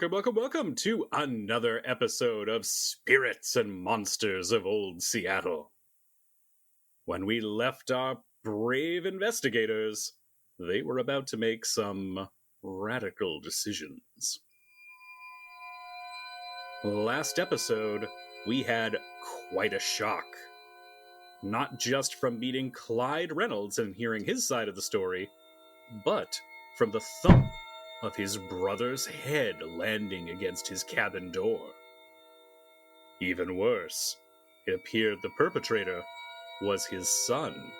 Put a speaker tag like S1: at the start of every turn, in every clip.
S1: welcome to another episode of Spirits and Monsters of Old Seattle. When we left our brave investigators, they were about to make some radical decisions. Last episode, we had quite a shock. Not just from meeting Clyde Reynolds and hearing his side of the story, but from the thump of his brother's head landing against his cabin door. Even worse, it appeared the perpetrator was his son.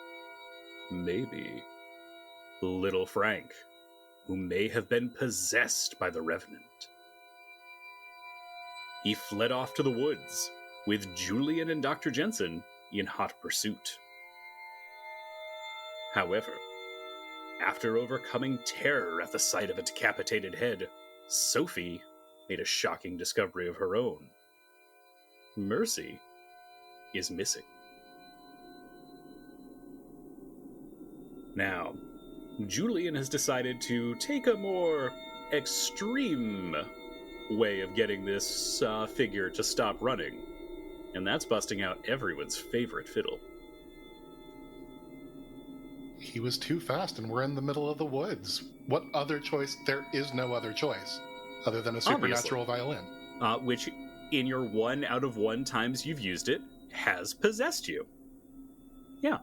S1: Maybe little Frank, who may have been possessed by the Revenant. He fled off to the woods, with Julian and Dr. Jensen in hot pursuit. However, after overcoming terror at the sight of a decapitated head, Sofie made a shocking discovery of her own. Mercy is missing. Now, Julian has decided to take a more extreme way of getting this figure to stop running, and that's busting out everyone's favorite fiddle.
S2: He was too fast and we're in the middle of the woods. What other choice? There is no other choice other than a supernatural violin.
S1: Which, in your 1 out of 1 times you've used it, has possessed you. Yeah.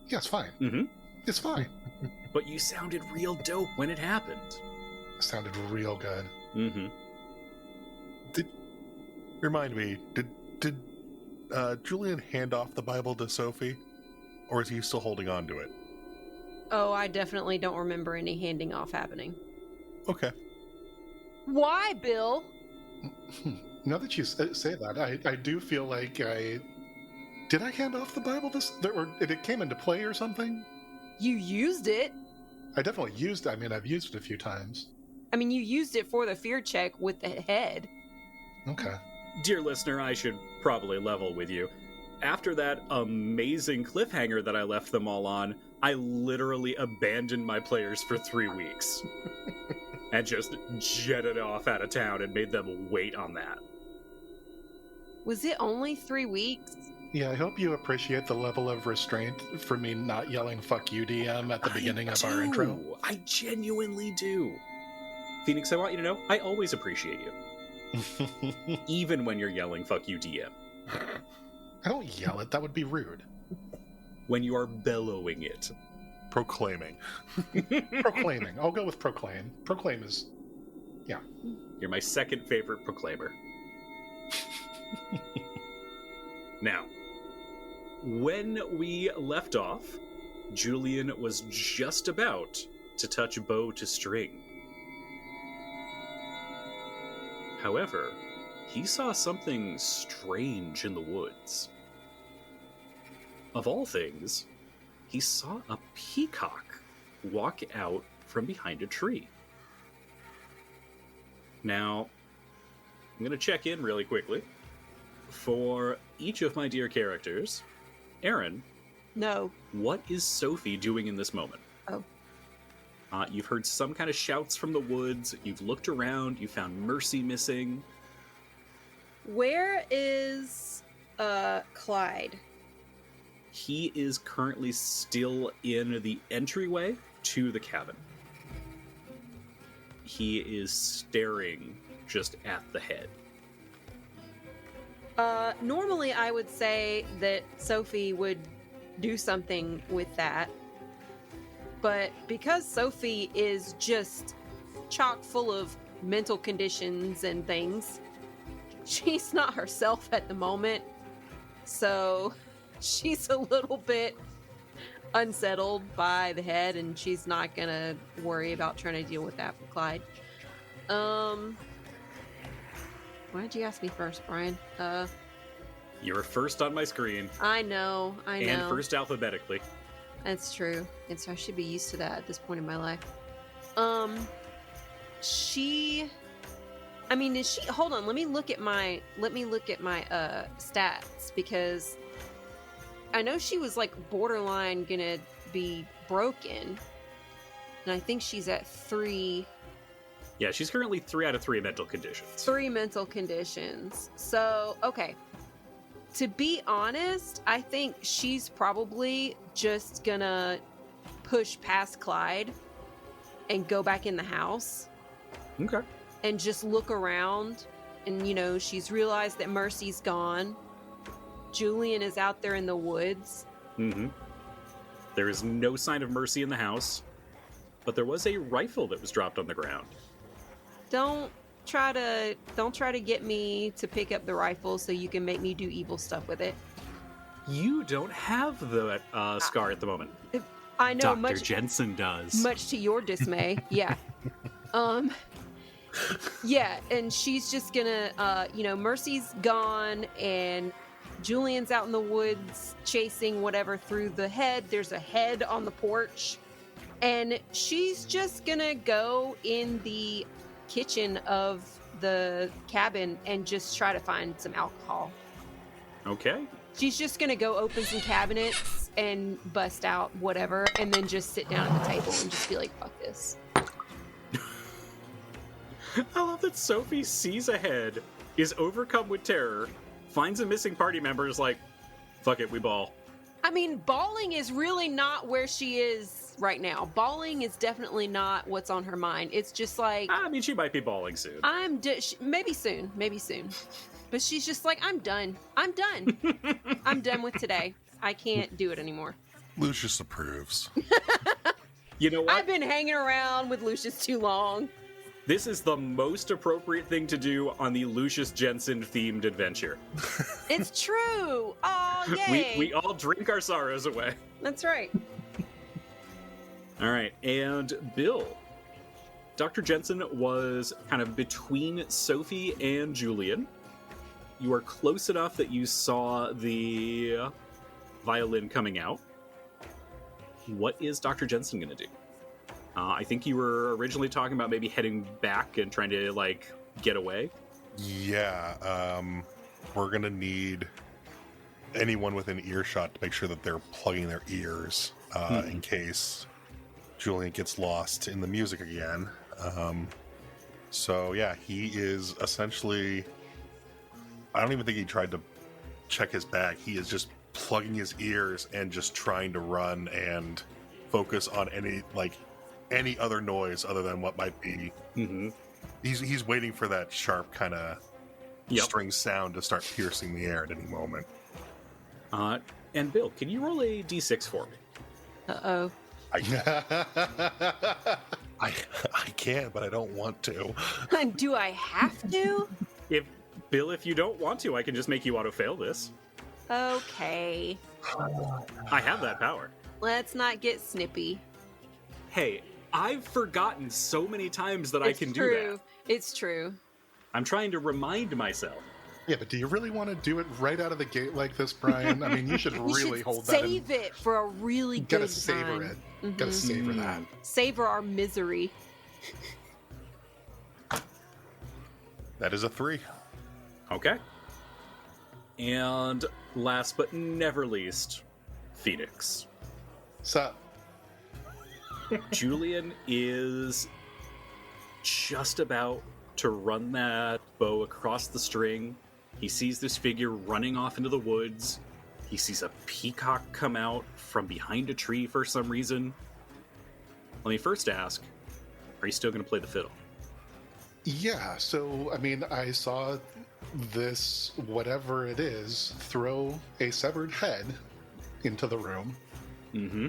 S2: Yeah, it's fine.
S1: Mm-hmm.
S2: It's fine.
S1: But you sounded real dope when it happened.
S2: It sounded real good.
S1: Mm-hmm.
S3: Remind me, did Julian hand off the Bible to Sofie? Or is he still holding on to it?
S4: Oh, I definitely don't remember any handing off happening.
S3: Okay.
S4: Why, Bill?
S2: Now that you say that, I do feel like Did I hand off the Bible or did it came into play or something?
S4: You used it.
S2: I definitely used it. I mean, I've used it a few times.
S4: I mean, you used it for the fear check with the head.
S2: Okay.
S1: Dear listener, I should probably level with you. After that amazing cliffhanger that I left them all on, I literally abandoned my players for 3 weeks. And just jetted off out of town and made them wait on that.
S4: Was it only 3 weeks?
S2: Yeah, I hope you appreciate the level of restraint for me not yelling "fuck you, DM" at the beginning of our intro.
S1: I genuinely do. Phoenix, I want you to know, I always appreciate you. Even when you're yelling "fuck you, DM."
S2: I don't yell it. That would be rude.
S1: When you are bellowing it.
S3: Proclaiming.
S2: Proclaiming. I'll go with proclaim. Proclaim is... Yeah.
S1: You're my second favorite proclaimer. Now, when we left off, Julian was just about to touch bow to string. However, he saw something strange in the woods. Of all things, he saw a peacock walk out from behind a tree. Now, I'm going to check in really quickly. For each of my dear characters, Aaron.
S4: No.
S1: What is Sofie doing in this moment?
S4: Oh.
S1: You've heard some kind of shouts from the woods. You've looked around. You found Mercy missing.
S4: Where is Clyde?
S1: He is currently still in the entryway to the cabin. He is staring just at the head.
S4: Normally I would say that Sofie would do something with that. But because Sofie is just chock full of mental conditions and things, she's not herself at the moment. So she's a little bit unsettled by the head, and she's not gonna worry about trying to deal with that with Clyde. Why'd you ask me first, Brian?
S1: You were first on my screen.
S4: I know.
S1: And first alphabetically.
S4: That's true. And so I should be used to that at this point in my life. Hold on, let me look at my stats, because I know she was like borderline gonna be broken. And I think she's at 3.
S1: Yeah, she's currently 3 out of 3 mental conditions.
S4: 3 mental conditions. So, okay. To be honest, I think she's probably just gonna push past Clyde and go back in the house.
S1: Okay.
S4: And just look around. And, she's realized that Mercy's gone. Julian is out there in the woods.
S1: Mm-hmm. There is no sign of Mercy in the house, but there was a rifle that was dropped on the ground.
S4: Don't try to get me to pick up the rifle so you can make me do evil stuff with it.
S1: You don't have the scar at the moment.
S4: I know,
S1: Dr. Jensen does.
S4: Much to your dismay, yeah. Yeah, and she's just gonna, Mercy's gone, and Julian's out in the woods chasing whatever through the head. There's a head on the porch, and she's just gonna go in the kitchen of the cabin and just try to find some alcohol.
S1: Okay.
S4: She's just gonna go open some cabinets and bust out whatever, and then just sit down at the table and just be like, fuck this.
S1: I love that Sofie sees ahead, is overcome with terror, finds a missing party member, is like, fuck it, we ball.
S4: I mean, bawling is really not where she is right now. Bawling is definitely not what's on her mind. It's just like...
S1: I mean, she might be bawling soon.
S4: Maybe soon. But she's just like, I'm done. I'm done with today. I can't do it anymore.
S3: Lucius approves.
S1: You know what?
S4: I've been hanging around with Lucius too long.
S1: This is the most appropriate thing to do on the Lucius Jensen themed adventure.
S4: It's true. Oh, yay.
S1: We all drink our sorrows away.
S4: That's right.
S1: All right, and Bill. Dr. Jensen was kind of between Sofie and Julian. You are close enough that you saw the violin coming out. What is Dr. Jensen going to do? I think you were originally talking about maybe heading back and trying to, get away.
S3: Yeah, we're going to need anyone within earshot to make sure that they're plugging their ears in case Julian gets lost in the music again. So, yeah, he is essentially... I don't even think he tried to check his bag. He is just plugging his ears and just trying to run and focus on any other noise other than what might be.
S1: Mm-hmm.
S3: He's waiting for that sharp kind of string sound to start piercing the air at any moment.
S1: And Bill, can you roll a d6 for me?
S4: Uh-oh.
S3: I can, but I don't want to.
S4: Do I have to?
S1: If you don't want to, I can just make you auto-fail this.
S4: Okay.
S1: I have that power.
S4: Let's not get snippy.
S1: Hey, I've forgotten so many times that I can do that.
S4: It's true.
S1: I'm trying to remind myself.
S2: Yeah, but do you really want to do it right out of the gate like this, Brian? I mean, you should really hold that.
S4: Save it for a really good
S2: Gotta savor it.
S4: Mm-hmm.
S2: Gotta savor that.
S4: Savor our misery.
S3: That is a 3.
S1: Okay. And last but never least, Phoenix.
S2: Sup?
S1: Julian is just about to run that bow across the string. He sees this figure running off into the woods. He sees a peacock come out from behind a tree for some reason. Let me first ask, are you still going to play the fiddle?
S2: Yeah, so, I mean, I saw this, whatever it is, throw a severed head into the room.
S1: Mm-hmm.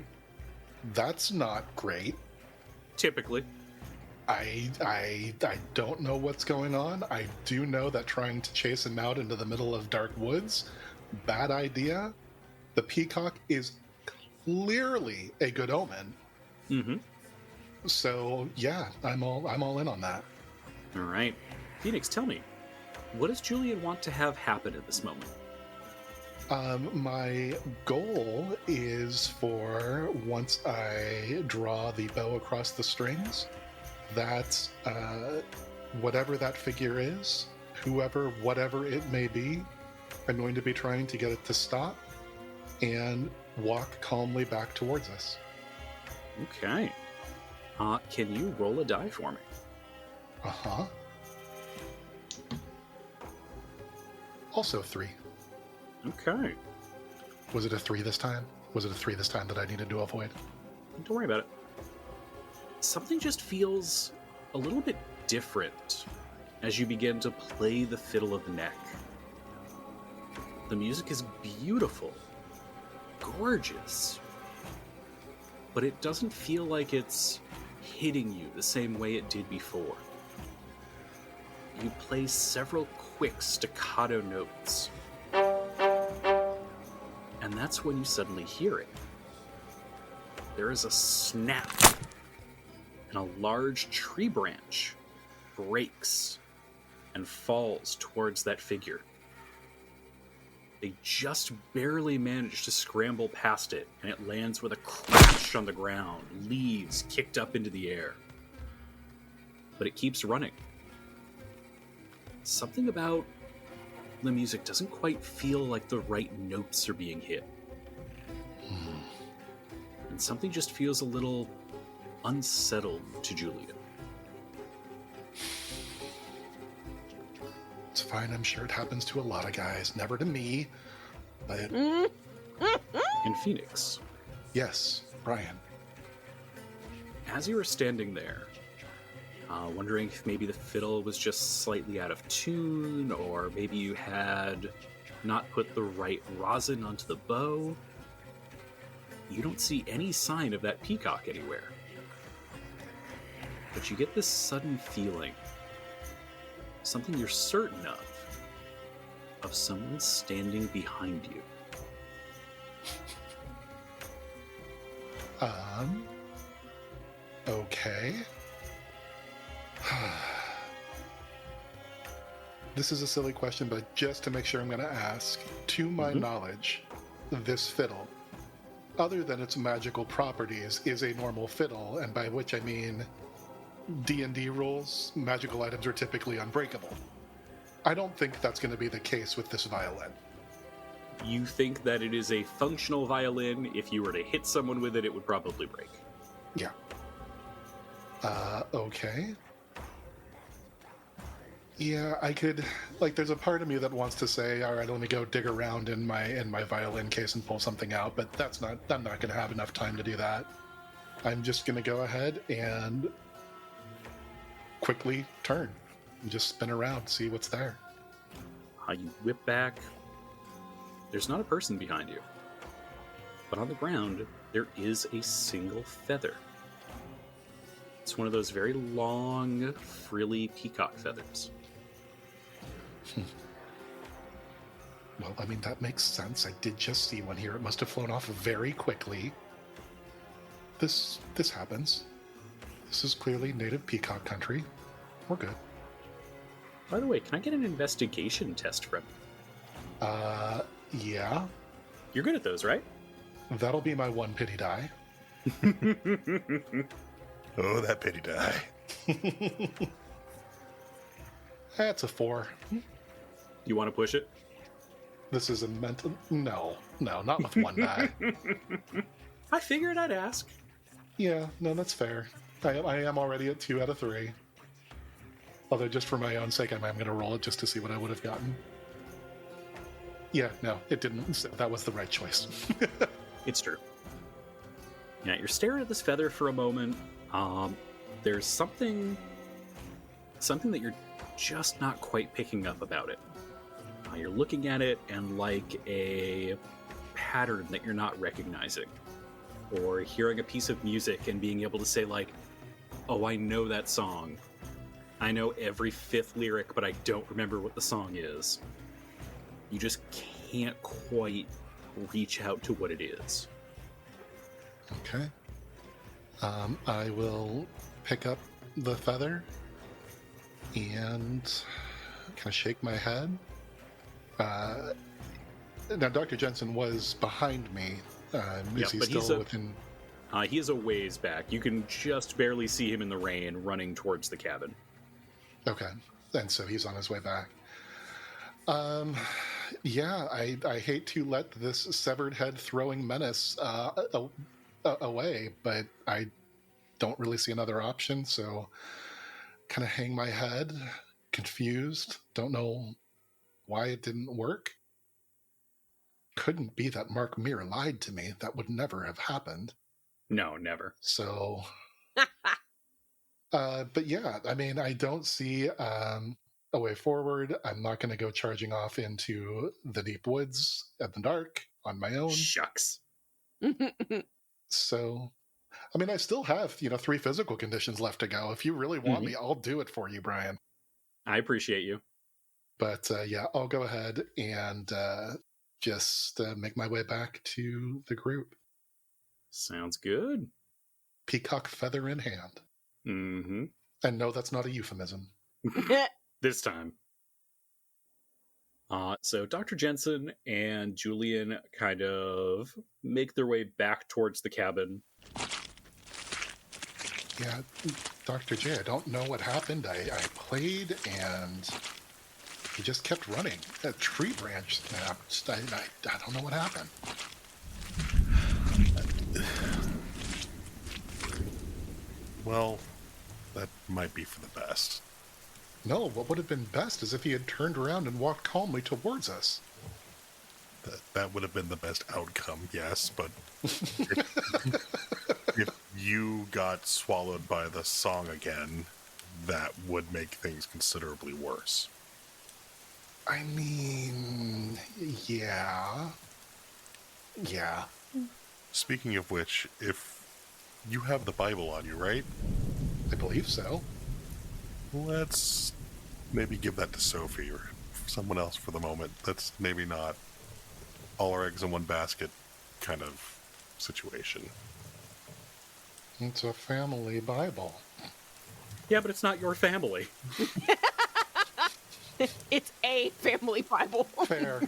S2: That's not great.
S1: Typically.
S2: I don't know what's going on. I do know that trying to chase him out into the middle of dark woods, bad idea. The peacock is clearly a good omen.
S1: Mm-hmm.
S2: So yeah, I'm all in on that.
S1: All right. Phoenix, tell me, what does Julian want to have happen at this moment?
S2: My goal is for, once I draw the bow across the strings, that whatever that figure is, whatever it may be, I'm going to be trying to get it to stop and walk calmly back towards us.
S1: Okay. Can you roll a die for me?
S2: Uh-huh. Also 3.
S1: Okay.
S2: Was it a 3 this time? Was it a 3 this time that I needed to avoid?
S1: Don't worry about it. Something just feels a little bit different as you begin to play the Fiddle of the Neck. The music is beautiful, gorgeous, but it doesn't feel like it's hitting you the same way it did before. You play several quick staccato notes, and that's when you suddenly hear it. There is a snap, and a large tree branch breaks and falls towards that figure. They just barely manage to scramble past it, and it lands with a crash on the ground, leaves kicked up into the air. But it keeps running. Something about the music doesn't quite feel like the right notes are being hit. And something just feels a little unsettled to Julian.
S2: It's fine, I'm sure it happens to a lot of guys. Never to me, but...
S1: In Phoenix,
S2: Yes, Brian.
S1: as you were standing there, wondering if maybe the fiddle was just slightly out of tune, or maybe you had not put the right rosin onto the bow, you don't see any sign of that peacock anywhere. But you get this sudden feeling, something you're certain of someone standing behind you.
S2: Okay. This is a silly question, but just to make sure I'm going to ask, to my knowledge, this fiddle, other than its magical properties, is a normal fiddle, and by which I mean D&D rules, magical items are typically unbreakable. I don't think that's going to be the case with this violin.
S1: You think that it is a functional violin. If you were to hit someone with it, it would probably break.
S2: Yeah. Okay. Yeah, I could, like, there's a part of me that wants to say, all right, let me go dig around in my violin case and pull something out, but I'm not going to have enough time to do that. I'm just going to go ahead and quickly turn and just spin around, see what's there.
S1: You whip back. There's not a person behind you. But on the ground, there is a single feather. It's one of those very long, frilly peacock feathers.
S2: Well, I mean, that makes sense. I did just see one here. It must have flown off very quickly. This happens. This is clearly native peacock country. We're good.
S1: By the way, can I get an investigation test from you?
S2: Yeah.
S1: You're good at those, right?
S2: That'll be my one pity die.
S3: Oh, that pity die.
S2: That's a 4.
S1: You want to push it?
S2: This is a mental... No, not with one die.
S1: I figured I'd ask.
S2: Yeah, no, that's fair. I am already at 2 out of 3. Although, just for my own sake, I'm going to roll it just to see what I would have gotten. Yeah, no, it didn't. So that was the right choice.
S1: It's true. Yeah, you're staring at this feather for a moment. There's something that you're just not quite picking up about it. You're looking at it and like a pattern that you're not recognizing. Or hearing a piece of music and being able to say like, oh, I know that song. I know every 5th lyric, but I don't remember what the song is. You just can't quite reach out to what it is.
S2: Okay. I will pick up the feather and kind of shake my head. Now, Dr. Jensen was behind me. Is he still within...
S1: He is a ways back. You can just barely see him in the rain running towards the cabin.
S2: Okay. And so he's on his way back. Yeah, I hate to let this severed head throwing menace away, but I don't really see another option, so kind of hang my head, confused. Don't know why it didn't work. Couldn't be that Mark Muir lied to me. That would never have happened.
S1: No, never.
S2: So, but yeah, I mean, I don't see a way forward. I'm not going to go charging off into the deep woods at the dark on my own.
S1: Shucks.
S2: So, I mean, I still have, 3 physical conditions left to go. If you really want me, I'll do it for you, Brian.
S1: I appreciate you.
S2: But yeah, I'll go ahead and just make my way back to the group.
S1: Sounds good.
S2: Peacock feather in hand.
S1: Mm-hmm.
S2: And no, that's not a euphemism.
S1: This time. So Dr. Jensen and Julian kind of make their way back towards the cabin.
S2: Yeah, Dr. J, I don't know what happened. I played and he just kept running. A tree branch snapped. I don't know what happened.
S3: Well, that might be for the best.
S2: No, what would have been best is if he had turned around and walked calmly towards us.
S3: That would have been the best outcome, yes, but if you got swallowed by the song again, that would make things considerably worse.
S2: I mean, yeah. Yeah.
S3: Speaking of which, if you have the Bible on you, right?
S2: I believe so.
S3: Let's maybe give that to Sofie or someone else for the moment. That's maybe not all our eggs in one basket kind of situation.
S2: It's a family Bible.
S1: Yeah, but it's not your family.
S4: It's a family Bible.
S2: Fair.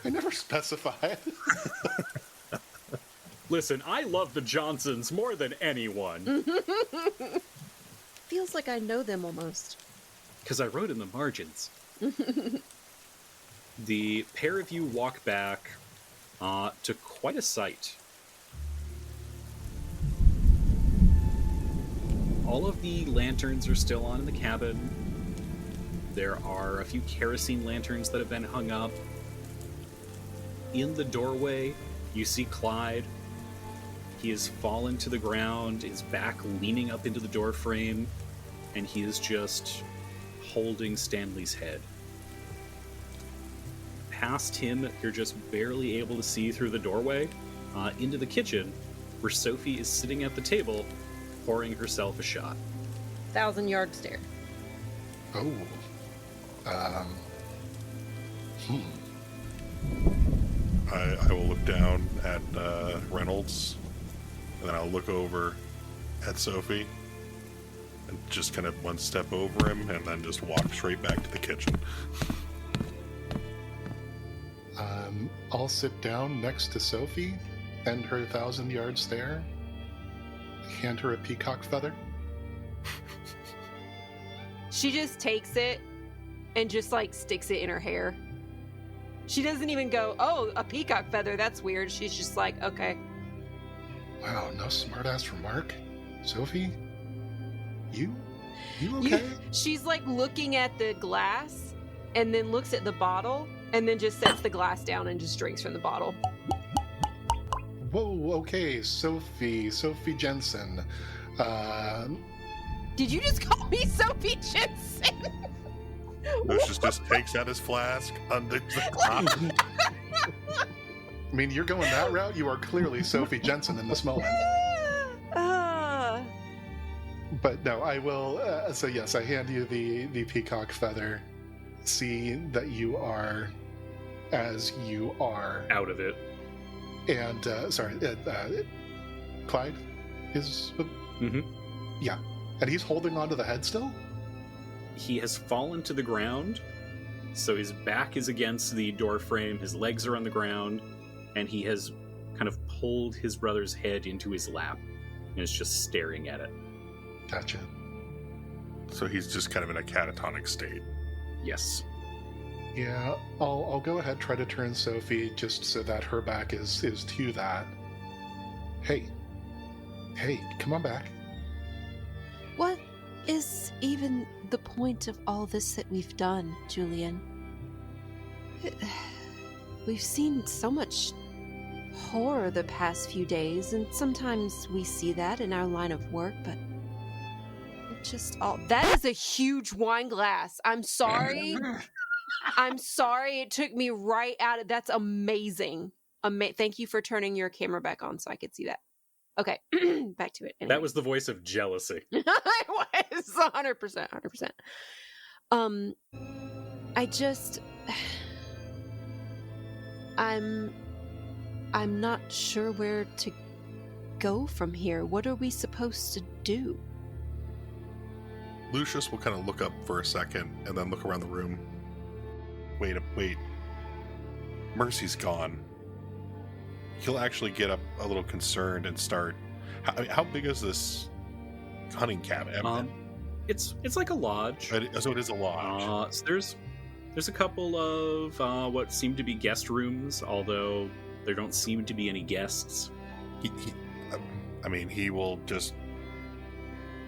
S2: I never specified.
S1: Listen, I love the Johnsons more than anyone.
S4: Feels like I know them almost.
S1: Because I wrote in the margins. The pair of you walk back to quite a sight. All of the lanterns are still on in the cabin. There are a few kerosene lanterns that have been hung up. In the doorway, you see Clyde. He has fallen to the ground, his back leaning up into the door frame, and he is just holding Stanley's head. Past him, you're just barely able to see through the doorway into the kitchen, where Sofie is sitting at the table, pouring herself a shot.
S4: 1,000-yard stare.
S2: Oh.
S3: I will look down at Reynolds, and then I'll look over at Sofie, and just kind of one step over him, and then just walk straight back to the kitchen.
S2: I'll sit down next to Sofie, end her 1,000-yard stare, hand her a peacock feather.
S4: She just takes it and just sticks it in her hair. She doesn't even go, oh, a peacock feather, that's weird. She's just like, okay.
S2: Wow, no smartass remark. Sofie? You okay?
S4: She's looking at the glass and then looks at the bottle and then just sets the glass down and just drinks from the bottle.
S2: Whoa, okay, Sofie Jensen.
S4: Did you just call me Sofie Jensen?
S3: Lucius just takes out his flask under the top.
S2: I mean, you're going that route? You are clearly Sofie Jensen in this moment. But no, I will. So yes, I hand you the peacock feather. See that you are as you are.
S1: Out of it.
S2: And, Clyde is...
S1: Mm-hmm.
S2: Yeah. And he's holding onto the head still?
S1: He has fallen to the ground, so his back is against the door frame, his legs are on the ground, and he has kind of pulled his brother's head into his lap and is just staring at it.
S2: Gotcha.
S3: So he's just kind of in a catatonic state.
S1: Yes.
S2: Yeah, I'll go ahead, try to turn Sofie just so that her back is to that. Hey, come on back.
S4: What? is even the point of all this that we've done, Julian? We've seen so much horror the past few days, and sometimes we see that in our line of work, but it just all... That is a huge wine glass. I'm sorry. I'm sorry. It took me right out of... That's amazing. Thank you for turning your camera back on so I could see that. Okay, back to it. Anyway.
S1: That was the voice of jealousy.
S4: It was 100%. I just... I'm not sure where to go from here. What are we supposed to do?
S3: Lucius will kind of look up for a second and then look around the room. Wait. Mercy's gone. He'll actually get up a little concerned and start... How big is this hunting cabin?
S1: It's like a lodge.
S3: So it is a lodge.
S1: So there's a couple of what seem to be guest rooms, although there don't seem to be any guests.
S3: He will just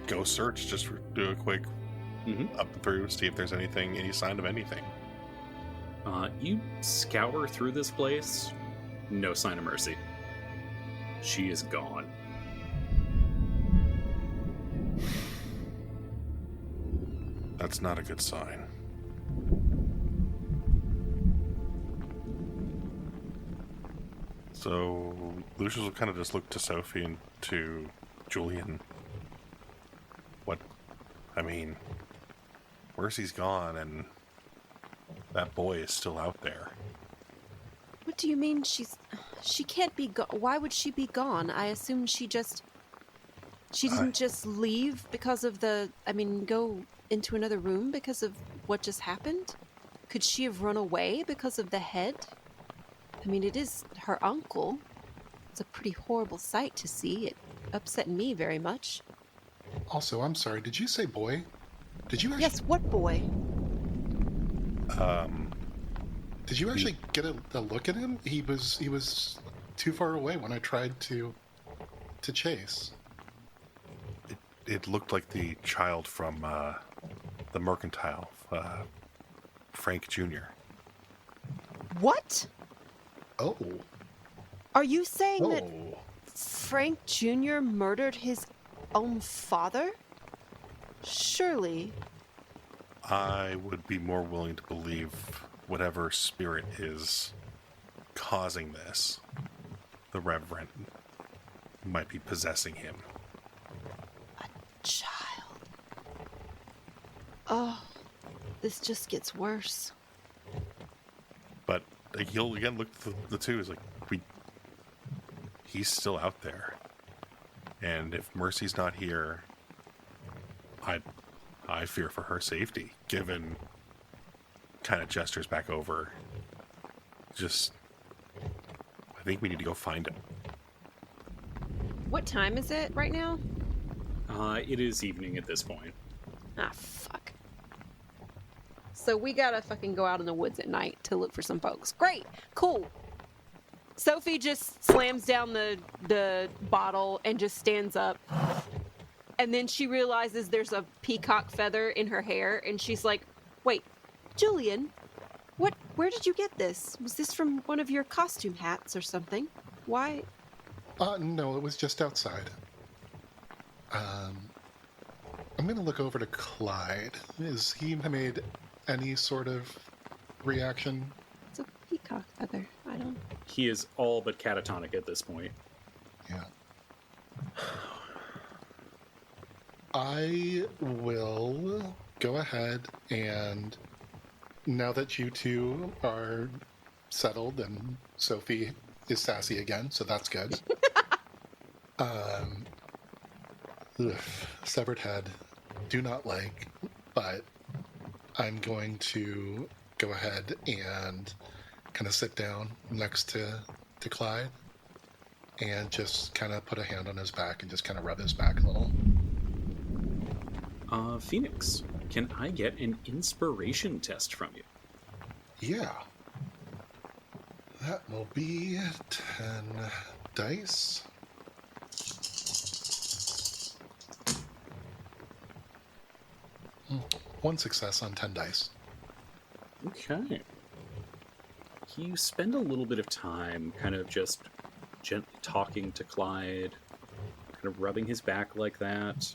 S3: go search, just do a quick up and through, see if there's any sign of anything.
S1: You scour through this place, no sign of Mercy. She is gone.
S3: That's not a good sign. So Lucius will kind of just look to Sofie and to Julian. Mercy's gone and that boy is still out there.
S4: What do you mean she can't be gone? Why would she be gone? I assume she didn't just leave because of go into another room because of what just happened? Could she have run away because of the head? It is her uncle. It's a pretty horrible sight to see. It upset me very much.
S2: Also, I'm sorry, did you say boy? Did you actually...
S4: Yes, what boy?
S2: Did you actually get a look at him? He was too far away when I tried to chase.
S3: It looked like the child from the Mercantile, Frank Jr.
S4: What?
S2: Oh.
S4: Are you saying that Frank Jr. murdered his own father? Surely.
S3: I would be more willing to believe whatever spirit is causing this, the Reverend, might be possessing him.
S4: A child. Oh, this just gets worse.
S3: But he'll again look at the two. He's like, he's still out there, and if Mercy's not here, I fear for her safety. Given, kind of gestures back over. I think we need to go find him.
S4: What time is it right now?
S1: It is evening at this point.
S4: Ah, fuck. So we gotta fucking go out in the woods at night to look for some folks. Great, cool. Sofie just slams down the bottle and just stands up. And then she realizes there's a peacock feather in her hair, and she's like, wait, Julian, where did you get this? Was this from one of your costume hats or something? Why?
S2: No, it was just outside. I'm gonna look over to Clyde. Has he made any sort of reaction?
S4: It's a peacock feather. I don't...
S1: He is all but catatonic at this point.
S2: Yeah. I will go ahead and, now that you two are settled and Sofie is sassy again, so that's good. Severed head, do not like, but I'm going to go ahead and kind of sit down next to Clyde and just kind of put a hand on his back and just kind of rub his back a little.
S1: Phoenix, can I get an inspiration test from you?
S2: Yeah. That will be 10 dice. 1 success on 10 dice.
S1: Okay. You spend a little bit of time kind of just gently talking to Clyde, kind of rubbing his back like that.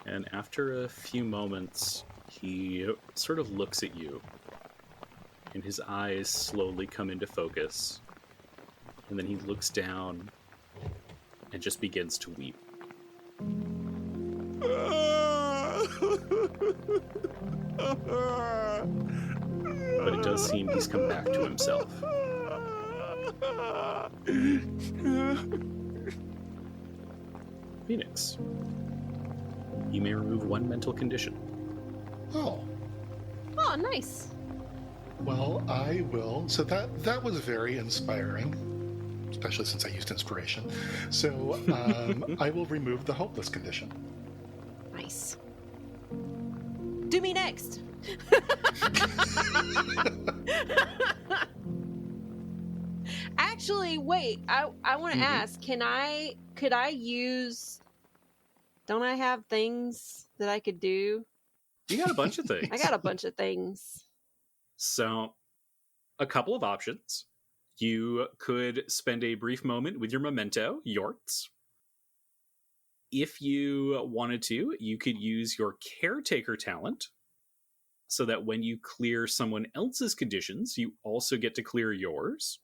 S1: And after a few moments, he sort of looks at you, and his eyes slowly come into focus. And then he looks down and just begins to weep. But it does seem he's come back to himself. Phoenix, you may remove 1 mental condition.
S2: Oh,
S4: Oh, nice.
S2: well, I will. So that was very inspiring, especially since I used inspiration. So I will remove the hopeless condition.
S4: Nice. Do me next. Actually, wait. I want to ask, could I use, don't I have things that I could do?
S1: You got a bunch of things.
S4: I got a bunch of things.
S1: So, a couple of options. You could spend a brief moment with your memento, Yorts. If you wanted to, you could use your caretaker talent so that when you clear someone else's conditions, you also get to clear yours.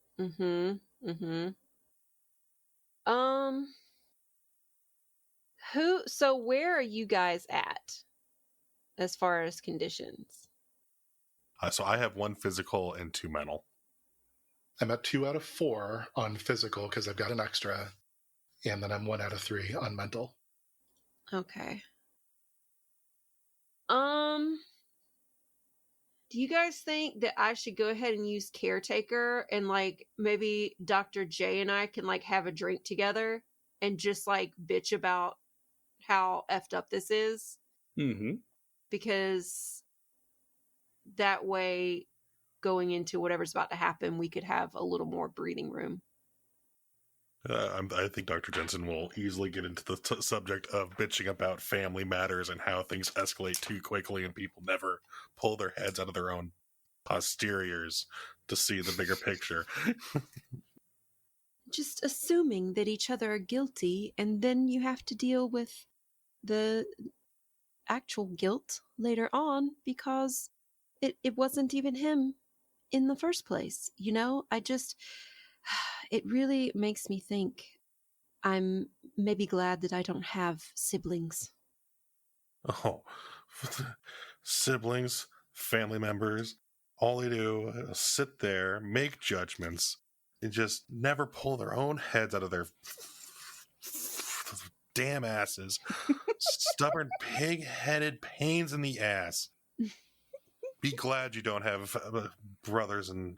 S4: So where are you guys at as far as conditions?
S3: So I have 1 physical and 2 mental.
S2: I'm at 2 out of 4 on physical because I've got an extra, and then I'm 1 out of 3 on mental.
S4: Okay. Do you guys think that I should go ahead and use caretaker, and like maybe Dr. J and I can like have a drink together and just like bitch about how effed up this is?
S1: Mm-hmm.
S4: Because that way, going into whatever's about to happen, we could have a little more breathing room.
S3: I think Dr. Jensen will easily get into the subject of bitching about family matters and how things escalate too quickly and people never pull their heads out of their own posteriors to see the bigger picture.
S4: Just assuming that each other are guilty, and then you have to deal with the actual guilt later on because it wasn't even him in the first place. You know, it really makes me think I'm maybe glad that I don't have siblings.
S3: Oh, siblings, family members, all they do is sit there, make judgments, and just never pull their own heads out of their damn asses. Stubborn, pig-headed pains in the ass. Be glad you don't have brothers. And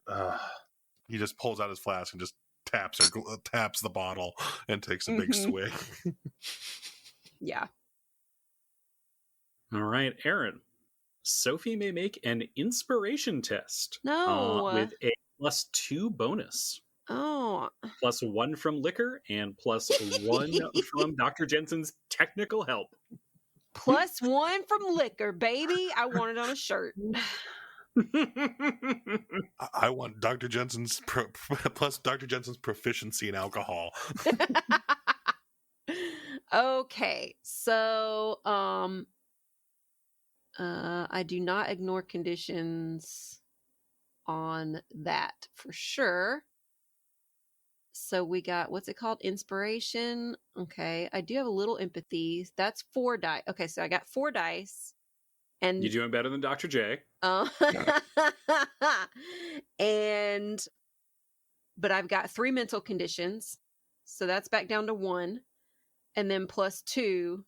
S3: he just pulls out his flask and just taps the bottle and takes a big swig.
S4: Yeah.
S1: All right, Aaron. Sofie may make an inspiration test.
S4: No.
S1: With a +2 bonus.
S4: Oh.
S1: +1 from liquor and +1 from Dr. Jensen's technical help.
S4: +1 from liquor, baby. I want it on a shirt.
S3: I want Dr. Jensen's plus Dr. Jensen's proficiency in alcohol.
S4: Okay, so I do not ignore conditions on that for sure. So we got, what's it called? Inspiration. Okay, I do have a little empathy. That's 4 dice. Okay, so I got 4 dice. And
S1: you're doing better than Dr. J.
S4: But I've got 3 mental conditions, so that's back down to 1, and then +2,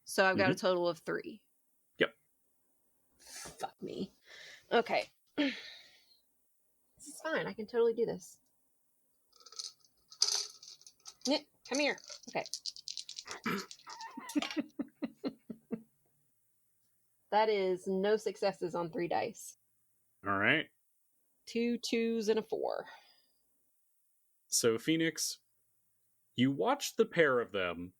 S4: so I've got a total of 3.
S1: Yep.
S4: Fuck me. Okay. This is fine. I can totally do this. Nick, come here. Okay. That is no successes on 3 dice.
S1: All right.
S4: 2 2s and a 4.
S1: So, Phoenix, you watch the pair of them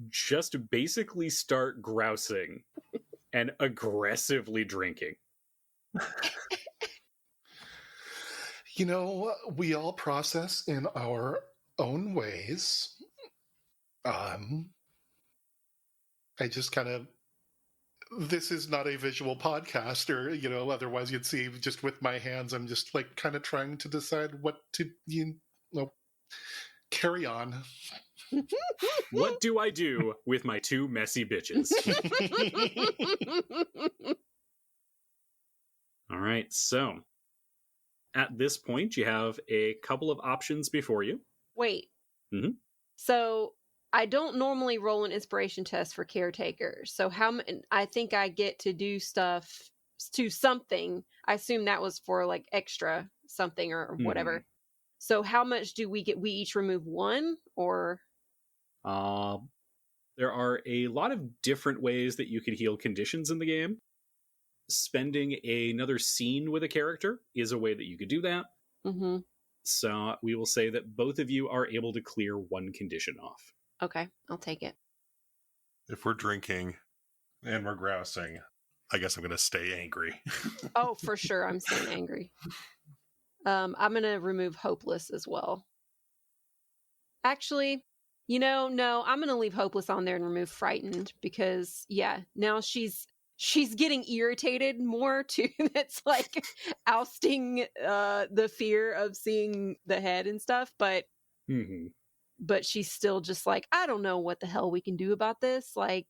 S1: just basically start grousing and aggressively drinking.
S2: You know, we all process in our own ways. I just kind of, this is not a visual podcast, or, you know, otherwise you'd see just with my hands, I'm just like kind of trying to decide what to, you know, carry on.
S1: What do I do with my two messy bitches? All right, so at this point, you have a couple of options before you.
S4: Wait.
S1: Mhm.
S4: So I don't normally roll an inspiration test for caretaker. So I think I get to do stuff to something. I assume that was for like extra something or whatever. So how much do we get? We each remove one, or
S1: There are a lot of different ways that you could heal conditions in the game. Spending another scene with a character is a way that you could do that.
S4: mm-hmm.
S1: So we will say that both of you are able to clear one condition off.
S4: Okay, I'll take it.
S3: If we're drinking and we're grousing, I guess I'm going to stay angry.
S4: Oh, for sure, I'm staying angry. I'm gonna remove hopeless as well. Actually, no, I'm gonna leave hopeless on there and remove frightened because now she's getting irritated more too. That's like ousting the fear of seeing the head and stuff, but she's still just like, I don't know what the hell we can do about this. I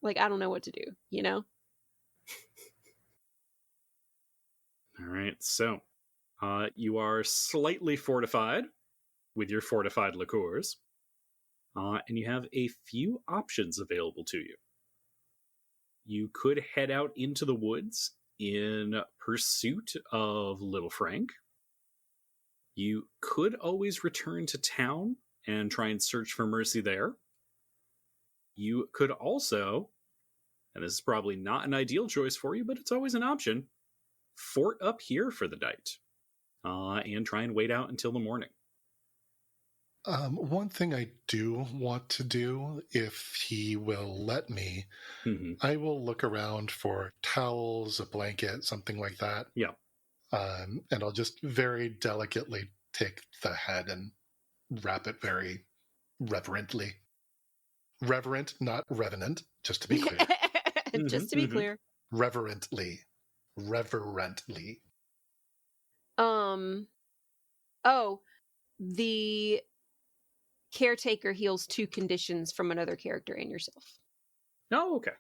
S4: don't know what to do, you know?
S1: All right, so you are slightly fortified with your fortified liqueurs, and you have a few options available to you. You could head out into the woods in pursuit of Little Frank. You could always return to town and try and search for Mercy there. You could also, and this is probably not an ideal choice for you, but it's always an option, fort up here for the night and try and wait out until the morning.
S2: One thing I do want to do, if he will let me, I will look around for towels, a blanket, something like that.
S1: Yeah.
S2: And I'll just very delicately take the head and wrap it very reverently. Reverent, not revenant, just to be clear.
S4: Just to be clear.
S2: Reverently.
S4: Oh, the caretaker heals 2 conditions from another character and yourself.
S1: Oh, okay.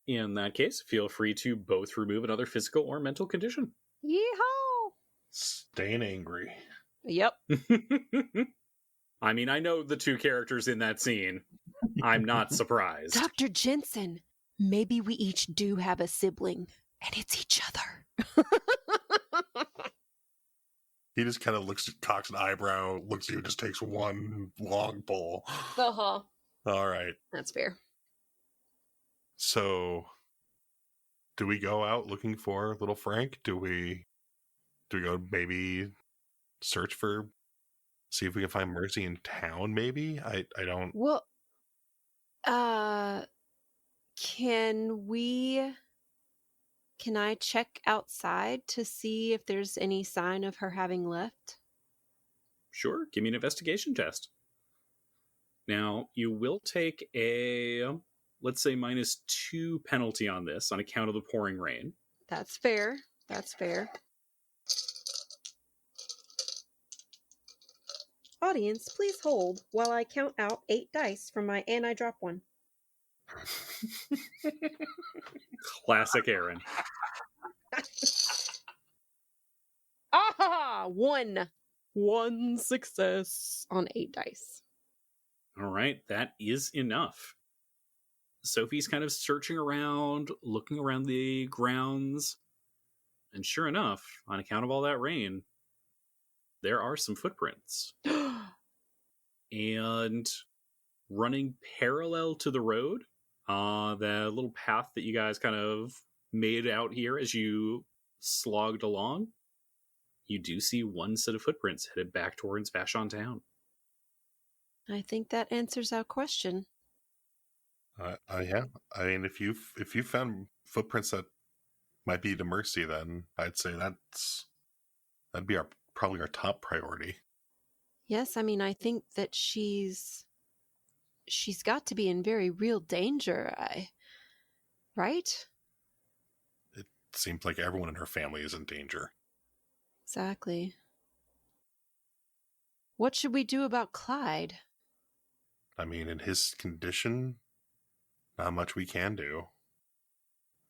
S1: In that case, feel free to both remove another physical or mental condition.
S4: Yeehaw!
S3: Staying angry.
S4: Yep.
S1: I mean, I know the 2 characters in that scene. I'm not surprised.
S4: Dr. Jensen, maybe we each do have a sibling, and it's each other.
S3: He just kind of looks, cocks an eyebrow, looks at you, just takes one long pull.
S4: Uh-huh.
S3: All right.
S4: That's fair.
S3: So, do we go out looking for Little Frank? Do we go maybe search for, see if we can find Mercy in town? Maybe I don't.
S4: Well, can I check outside to see if there's any sign of her having left?
S1: Sure, give me an investigation test. Now, you will take a, let's say, -2 penalty on this on account of the pouring rain.
S4: That's fair. That's fair. Audience, please hold while I count out 8 dice from my and I drop 1.
S1: Classic Aaron.
S4: Ah! 1. 1 success on 8 dice.
S1: All right, that is enough. Sophie's kind of searching around, looking around the grounds, and sure enough, on account of all that rain, there are some footprints. And running parallel to the road, the little path that you guys kind of made out here as you slogged along, you do see one set of footprints headed back towards Vashon Town.
S4: I think that answers our question.
S3: Yeah. I mean, if you found footprints that might be to Mercy, then I'd say that'd be probably our top priority.
S4: Yes, I mean, I think that she's got to be in very real danger. Right?
S3: It seems like everyone in her family is in danger.
S4: Exactly. What should we do about Clyde?
S3: I mean, in his condition, not much we can do.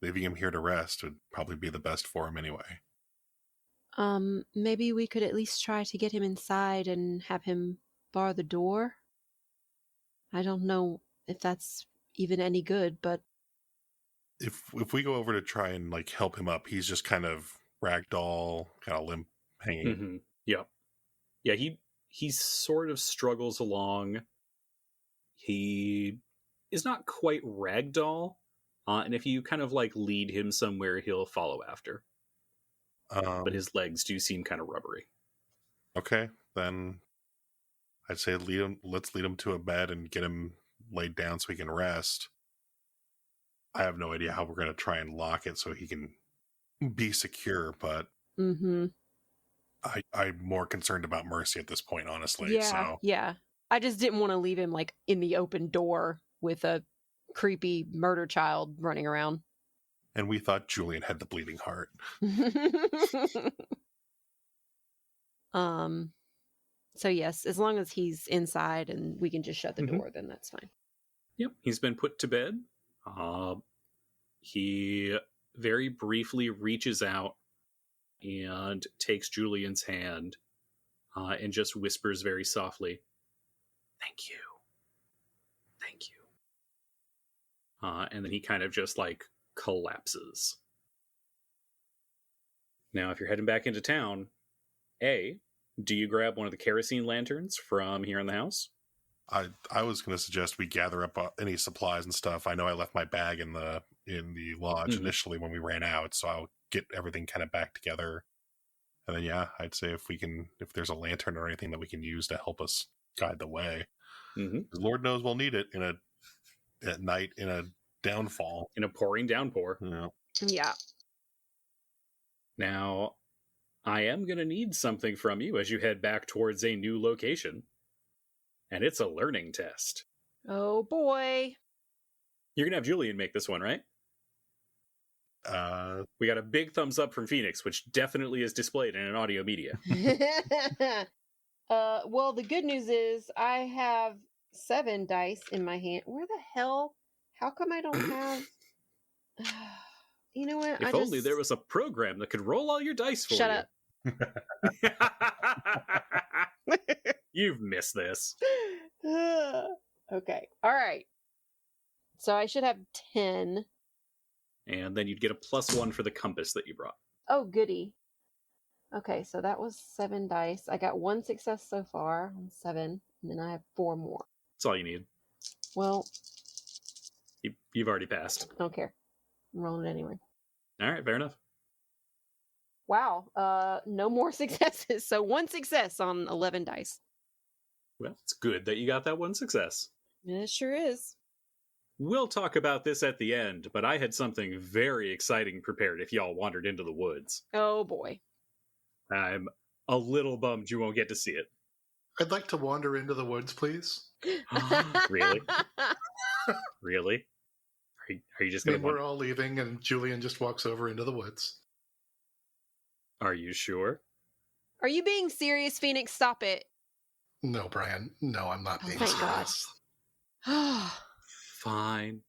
S3: Leaving him here to rest would probably be the best for him anyway.
S4: Maybe we could at least try to get him inside and have him bar the door. I don't know if that's even any good, but
S3: If we go over to try and like help him up, he's just kind of ragdoll, kind of limp, hanging.
S1: Mm-hmm. Yeah. He sort of struggles along. He is not quite ragdoll, and if you kind of like lead him somewhere, he'll follow after. But his legs do seem kind of rubbery.
S3: Okay, then I'd say let's lead him to a bed and get him laid down so he can rest. I have no idea how we're going to try and lock it so he can be secure, but I'm more concerned about Mercy at this point, honestly.
S4: Yeah. I just didn't want to leave him like in the open door with a creepy murder child running around.
S3: And we thought Julian had the bleeding heart.
S4: So yes, as long as he's inside and we can just shut the door, then that's fine.
S1: Yep, he's been put to bed. He very briefly reaches out and takes Julian's hand and just whispers very softly, "Thank you. Thank you." And then he kind of just like collapses. Now, if you're heading back into town, do you grab one of the kerosene lanterns from here in the house?
S3: I was going to suggest we gather up any supplies and stuff. I know I left my bag in the lodge initially when we ran out, so I'll get everything kind of back together. And then I'd say if there's a lantern or anything that we can use to help us guide the way. Mm-hmm. Lord knows we'll need it at night in a downfall,
S1: in a pouring downpour.
S4: Yeah.
S1: Now, I am going to need something from you as you head back towards a new location. And it's a learning test.
S4: Oh, boy.
S1: You're going to have Julian make this one, right? We got a big thumbs up from Phoenix, which definitely is displayed in an audio media.
S4: Well, the good news is I have 7 dice in my hand. Where the hell? How come I don't have... You know what?
S1: If only there was a program that could roll all your dice for you.
S4: Shut up.
S1: You've missed this.
S4: Okay. All right. So I should have 10.
S1: And then you'd get a +1 for the compass that you brought.
S4: Oh, goody. Okay, so that was 7 dice. I got 1 success so far on 7, and then I have 4 more.
S1: That's all you need.
S4: Well,
S1: you've already passed.
S4: Don't care. I'm rolling it anyway.
S1: All right, fair enough.
S4: Wow. No more successes. So 1 success on 11 dice.
S1: Well, it's good that you got that 1 success.
S4: It sure is.
S1: We'll talk about this at the end, but I had something very exciting prepared if y'all wandered into the woods.
S4: Oh, boy.
S1: I'm a little bummed you won't get to see it.
S2: I'd like to wander into the woods, please.
S1: Really? Really? Are you just going to...
S2: We're all leaving, and Julian just walks over into the woods.
S1: Are you sure?
S4: Are you being serious, Phoenix? Stop it.
S2: No, Brian. No, I'm not being
S4: thank
S2: serious.
S4: God.
S1: Fine.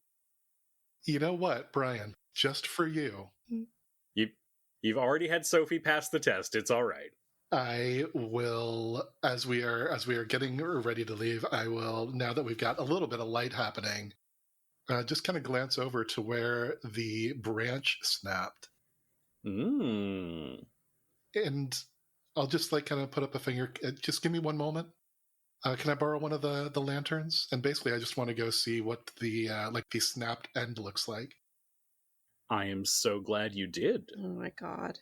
S2: You know what, Brian? Just for you.
S1: You've already had Sofie pass the test. It's all right.
S2: I will, as we are getting ready to leave, I will, now that we've got a little bit of light happening, just kind of glance over to where the branch snapped. And I'll just like kind of put up a finger. Just give me one moment. Can I borrow one of the lanterns? And basically, I just want to go see what the snapped end looks like.
S1: I am so glad you did.
S4: Oh my God.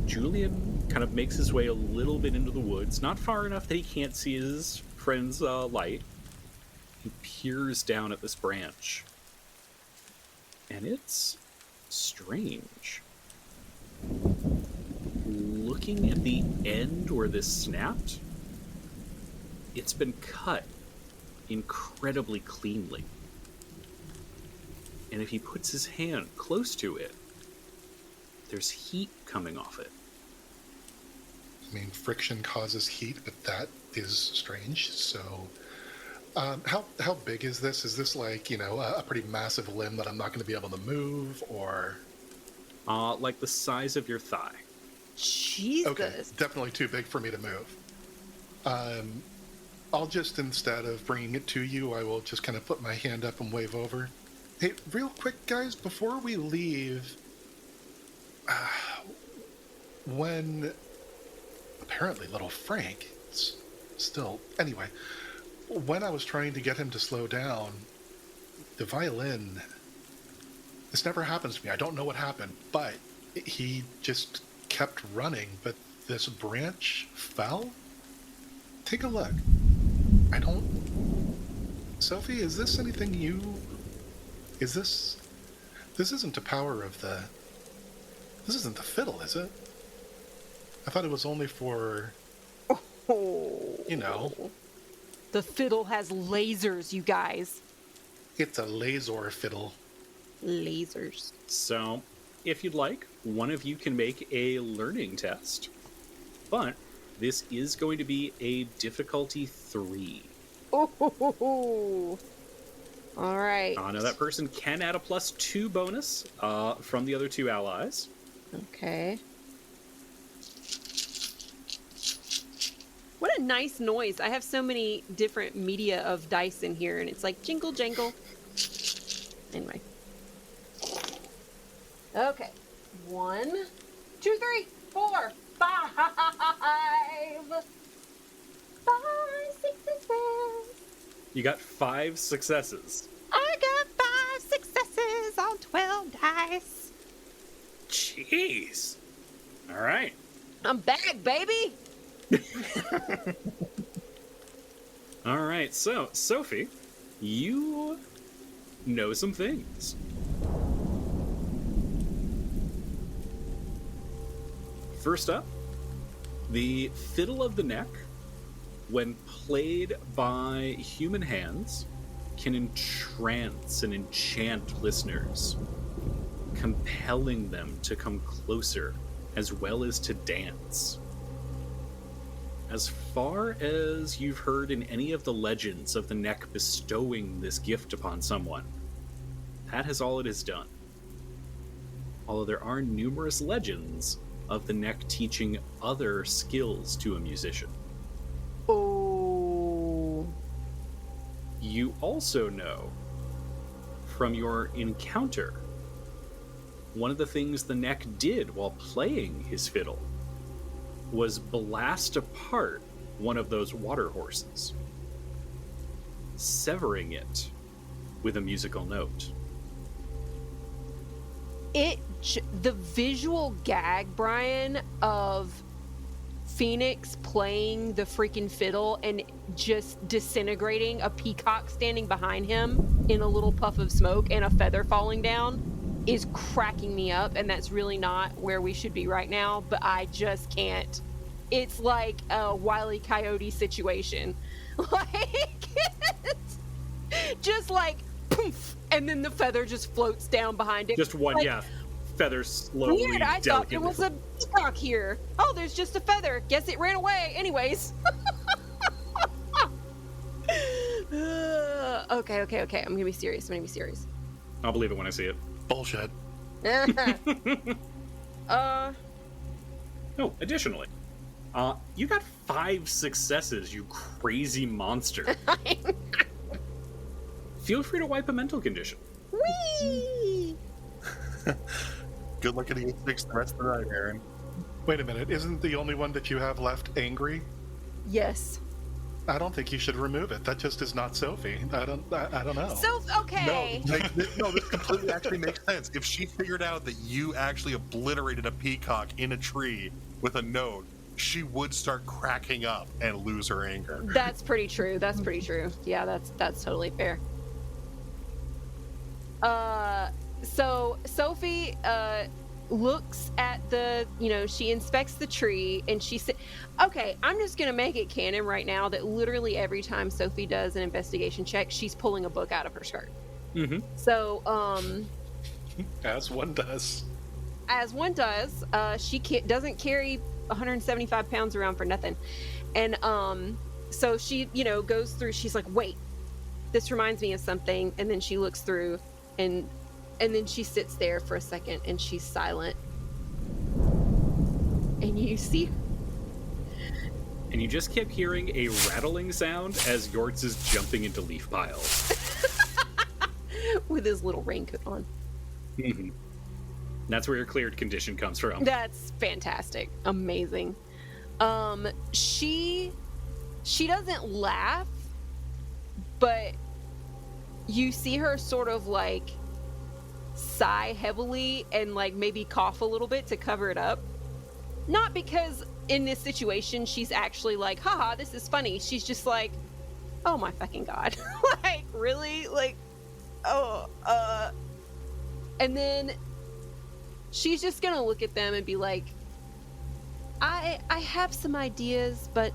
S1: Julian kind of makes his way a little bit into the woods, not far enough that he can't see his friend's light, he peers down at this branch. And it's strange. Looking at the end where this snapped, it's been cut incredibly cleanly. And if he puts his hand close to it, there's heat coming off it.
S2: I mean, friction causes heat, but that is strange. So, how big is this? Is this like, a pretty massive limb that I'm not going to be able to move, or?
S1: Like the size of your thigh.
S4: Jesus.
S2: Okay, definitely too big for me to move. I'll just, instead of bringing it to you, I will just kind of put my hand up and wave over. Hey, real quick, guys, before we leave, when apparently little Frank, anyway, when I was trying to get him to slow down, the violin, this never happens to me. I don't know what happened, but he just kept running, but this branch fell? Take a look. Sofie, is this anything this isn't the power of this isn't the fiddle, is it? I thought it was only for,
S4: The fiddle has lasers, you guys.
S2: It's a laser fiddle.
S4: Lasers.
S1: So, if you'd like, one of you can make a learning test. But this is going to be a difficulty 3.
S4: Oh, all right.
S1: Now that person can add a +2 bonus from the other 2 allies.
S4: Okay. What a nice noise. I have so many different media of dice in here, and it's like jingle jangle. Anyway. Okay. 1, 2, 3, 4, 5. 5 successes.
S1: You got 5 successes.
S4: I got 5 successes on 12 dice.
S1: Jeez. All right.
S4: I'm back, baby.
S1: All right. So, Sofie, you know some things. First up, the fiddle of the neck, when played by human hands, can entrance and enchant listeners, compelling them to come closer as well as to dance. As far as you've heard in any of the legends of the neck bestowing this gift upon someone, that is all it has done. Although there are numerous legends of the neck teaching other skills to a musician.
S4: Oh.
S1: You also know from your encounter, one of the things the neck did while playing his fiddle was blast apart one of those water horses, severing it with a musical note.
S4: The visual gag, Brian, of Phoenix playing the freaking fiddle and just disintegrating, a peacock standing behind him in a little puff of smoke and a feather falling down, is cracking me up, and that's really not where we should be right now, but I just can't. It's like a Wile E. Coyote situation. Like, just like, poof, and then the feather just floats down behind it.
S1: Just one,
S4: like,
S1: feather slowly.
S4: Weird, I thought there was a peacock here. Oh, there's just a feather. Guess it ran away. Anyways. Okay. I'm gonna be serious.
S1: I'll believe it when I see it.
S2: Bullshit.
S1: Oh, additionally, you got 5 successes, you crazy monster. Feel free to wipe a mental condition.
S4: Whee!
S3: Good luck getting 6 the rest of the night, Aaron.
S2: Wait a minute, isn't the only one that you have left angry?
S4: Yes.
S2: I don't think you should remove it. That just is not Sofie. I don't know.
S4: So, okay.
S3: No, this completely actually makes sense. If she figured out that you actually obliterated a peacock in a tree with a note, she would start cracking up and lose her anger.
S4: That's pretty true. Yeah, that's totally fair. So Sofie looks at she inspects the tree, and she said, okay, I'm just gonna make it canon right now that literally every time Sofie does an investigation check, she's pulling a book out of her skirt.
S1: Mm-hmm.
S4: So
S2: As one does.
S4: She doesn't carry 175 pounds around for nothing. And so she goes through, she's like, wait, this reminds me of something. And then she looks through, and then she sits there for a second, and she's silent, and you see,
S1: and you just kept hearing a rattling sound as Yortz is jumping into leaf piles
S4: with his little raincoat on.
S1: Mm-hmm. That's where your cleared condition comes from.
S4: That's fantastic. Amazing. She doesn't laugh, but you see her sort of like sigh heavily and like maybe cough a little bit to cover it up. Not because in this situation she's actually like, haha, this is funny. She's just like, oh my fucking God. Like, really? Like, and then she's just gonna look at them and be like, I have some ideas, but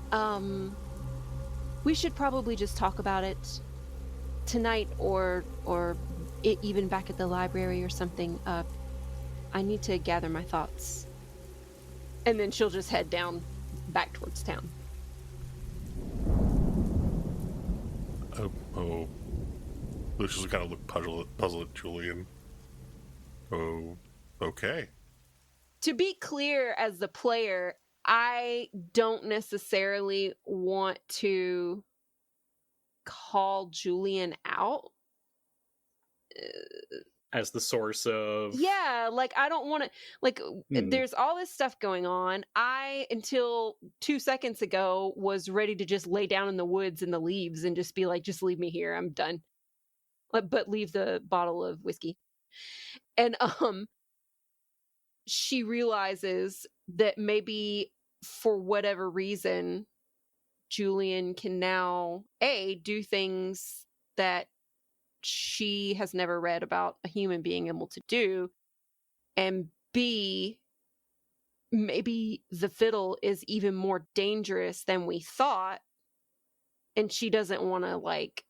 S4: we should probably just talk about it tonight or even back at the library or something. I need to gather my thoughts. And then she'll just head down back towards town.
S3: Oh. Lucius will kind of look puzzled at Julian. Oh, okay.
S4: To be clear, as the player, I don't necessarily want to call Julian out.
S1: As the source of...
S4: Yeah, like, I don't want to... Like, there's all this stuff going on. I, until 2 seconds ago, was ready to just lay down in the woods in the leaves and just be like, just leave me here, I'm done. But leave the bottle of whiskey. And, she realizes that maybe for whatever reason, Julian can now, A, do things that she has never read about a human being able to do, and B, maybe the fiddle is even more dangerous than we thought, and she doesn't want to like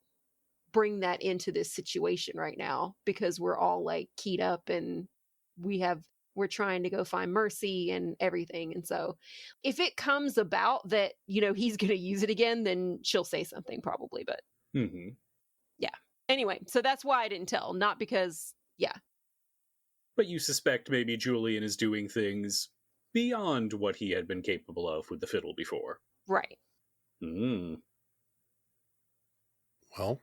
S4: bring that into this situation right now because we're all like keyed up and we're trying to go find Mercy and everything. And so if it comes about that, he's going to use it again, then she'll say something probably, but yeah. Anyway, so that's why I didn't tell, not because, yeah.
S1: But you suspect maybe Julian is doing things beyond what he had been capable of with the fiddle before.
S4: Right.
S3: Well,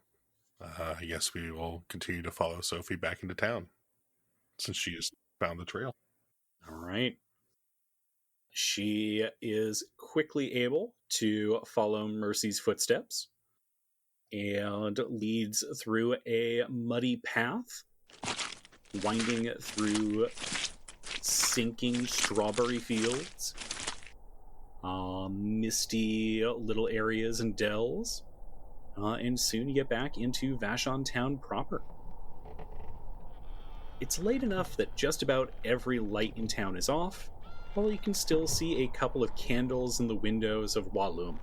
S3: I guess we will continue to follow Sofie back into town, since she has found the trail.
S1: All right. She is quickly able to follow Mercy's footsteps and leads through a muddy path, winding through sinking strawberry fields, misty little areas and dells, and soon you get back into Vashon town proper. It's late enough that just about every light in town is off, while you can still see a couple of candles in the windows of Walloom.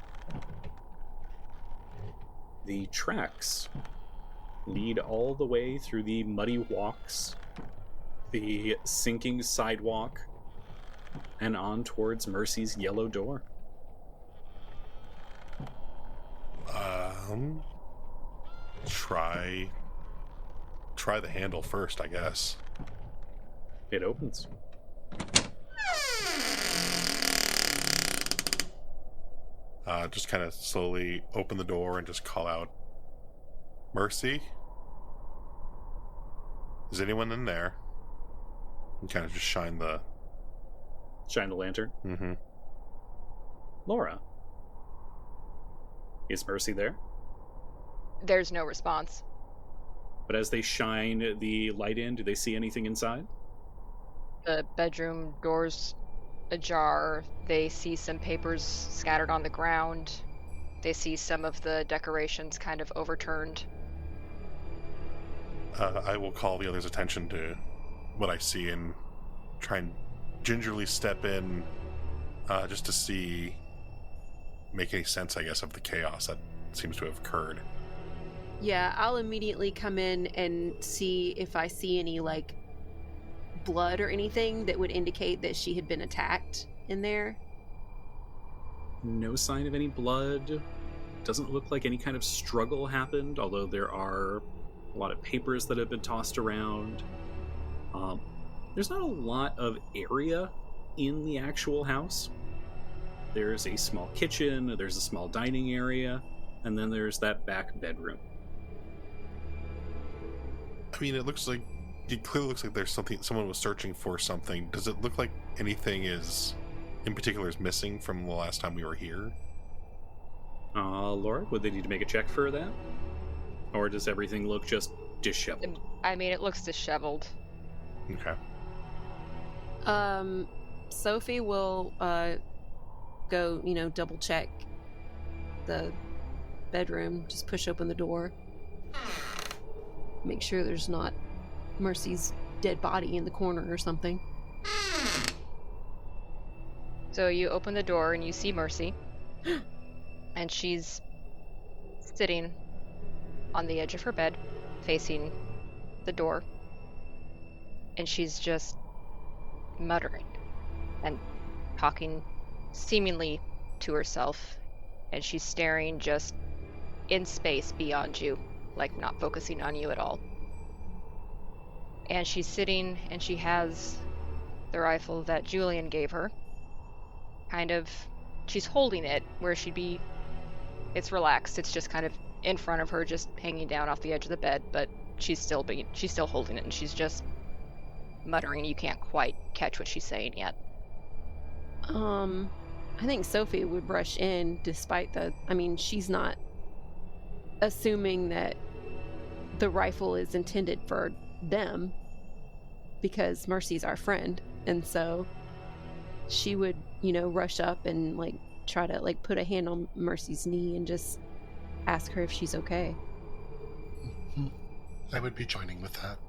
S1: The tracks lead all the way through the muddy walks, the sinking sidewalk, and on towards Mercy's yellow door.
S3: Try the handle first, I guess.
S1: It opens.
S3: Just kind of slowly open the door and just call out, Mercy? Is anyone in there? And kind of just shine the
S1: lantern.
S3: Mm-hmm.
S1: Laura, is Mercy there?
S5: There's no response.
S1: But as they shine the light in, do they see anything inside?
S5: The bedroom doors ajar. They see some papers scattered on the ground. They see some of the decorations kind of overturned.
S3: I will call the others' attention to what I see and try and gingerly step in just to make any sense, I guess, of the chaos that seems to have occurred.
S4: Yeah, I'll immediately come in and see if I see any, like, blood or anything that would indicate that she had been attacked in there.
S1: No sign of any blood. Doesn't look like any kind of struggle happened, although there are a lot of papers that have been tossed around. There's not a lot of area in the actual house. There's a small kitchen, there's a small dining area, and then there's that back bedroom.
S3: I mean, it clearly looks like there's someone was searching for something. Does it look like anything in particular is missing from the last time we were here?
S1: Laura, would they need to make a check for that? Or does everything look just disheveled?
S5: I mean, it looks disheveled.
S3: Okay.
S4: Sofie will go, double check the bedroom, just push open the door. Make sure there's not Mercy's dead body in the corner or something.
S5: So you open the door and you see Mercy. And she's sitting on the edge of her bed, facing the door. And she's just muttering and talking seemingly to herself. And she's staring just in space beyond you, like not focusing on you at all. And she's sitting and she has the rifle that Julian gave her. She's holding it where it's relaxed. It's just kind of in front of her, just hanging down off the edge of the bed, but she's still holding it, and she's just muttering. You can't quite catch what she's saying yet.
S4: I think Sofie would rush in despite she's not assuming that the rifle is intended for them because Mercy's our friend, and so she would, rush up and try to put a hand on Mercy's knee and just ask her if she's okay.
S2: I would be joining with that.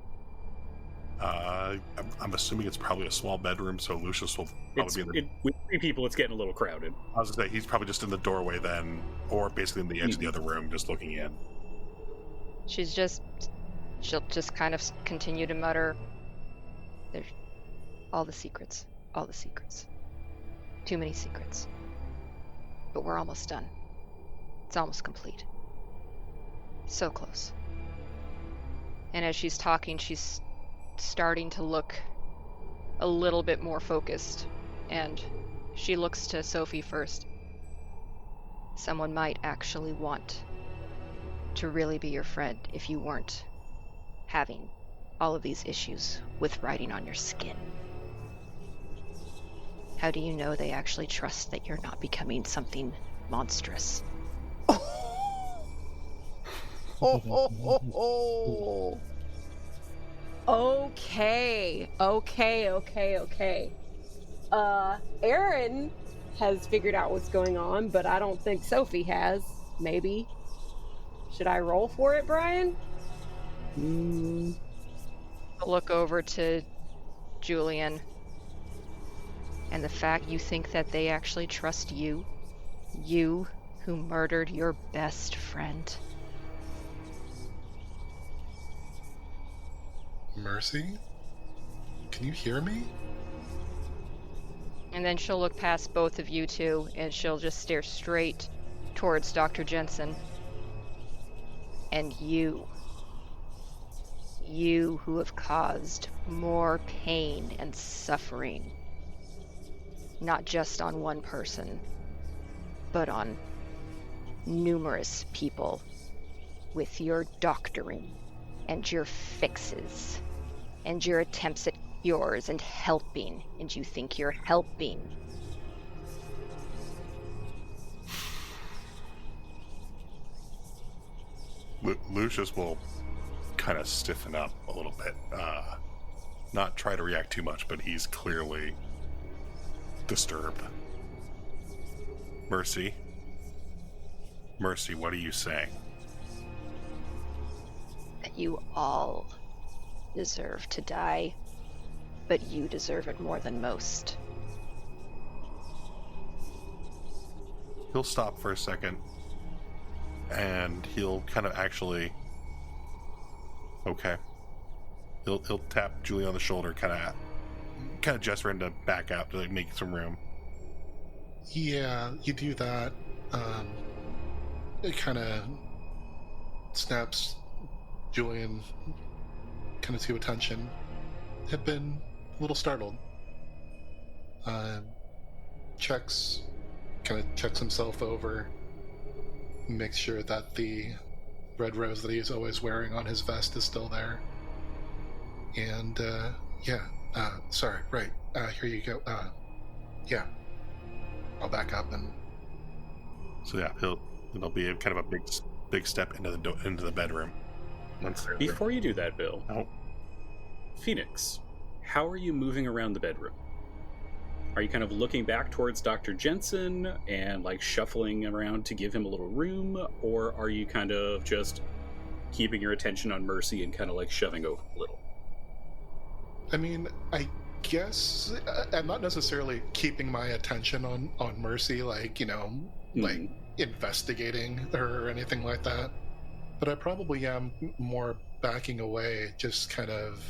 S3: I'm assuming it's probably a small bedroom, so Lucius will probably be in
S1: with 3 people, it's getting a little crowded.
S3: I was going to say, he's probably just in the doorway then, or basically in the edge of the other room, just looking in.
S5: She'll just kind of continue to mutter, "There's all the secrets. Too many secrets. But we're almost done. It's almost complete. So close." And as she's talking, she's starting to look a little bit more focused, and she looks to Sofie first. "Someone might actually want to really be your friend if you weren't having all of these issues with writing on your skin. How do you know they actually trust that you're not becoming something monstrous?"
S4: Okay. Aaron has figured out what's going on, but I don't think Sofie has. Maybe. Should I roll for it, Brian?
S5: I'll look over to Julian. And the fact you think that they actually trust you who murdered your best friend.
S2: Mercy? Can you hear me?
S5: And then she'll look past both of you two, and she'll just stare straight towards Dr. Jensen. And you who have caused more pain and suffering, not just on one person, but on numerous people, with your doctoring and your fixes and your attempts at cures and helping, and you think you're helping.
S3: Lucius will kind of stiffen up a little bit. Not try to react too much, but he's clearly disturbed. Mercy, what are you saying?
S5: That you all deserve to die, but you deserve it more than most.
S3: He'll stop for a second, and he'll kind of actually... Okay. He'll tap Julian on the shoulder, kind of gesture him to back out to make some room.
S2: Yeah, you do that. It kind of snaps Julian kind of to attention. Had been a little startled. Checks himself over, makes sure that the red rose that he's always wearing on his vest is still there. And, sorry, right, here you go. Yeah, I'll back up and...
S3: So yeah, it'll be kind of a big step into the bedroom.
S1: Before you do that, Bill,
S3: Oh.
S1: Phoenix, how are you moving around the bedroom? Are you kind of looking back towards Dr. Jensen and like shuffling around to give him a little room, or are you kind of just keeping your attention on Mercy and kind of like shoving over a little?
S2: I mean, I guess I'm not necessarily keeping my attention on Mercy, like, you know, like investigating her or anything like that. But I probably am more backing away, just kind of,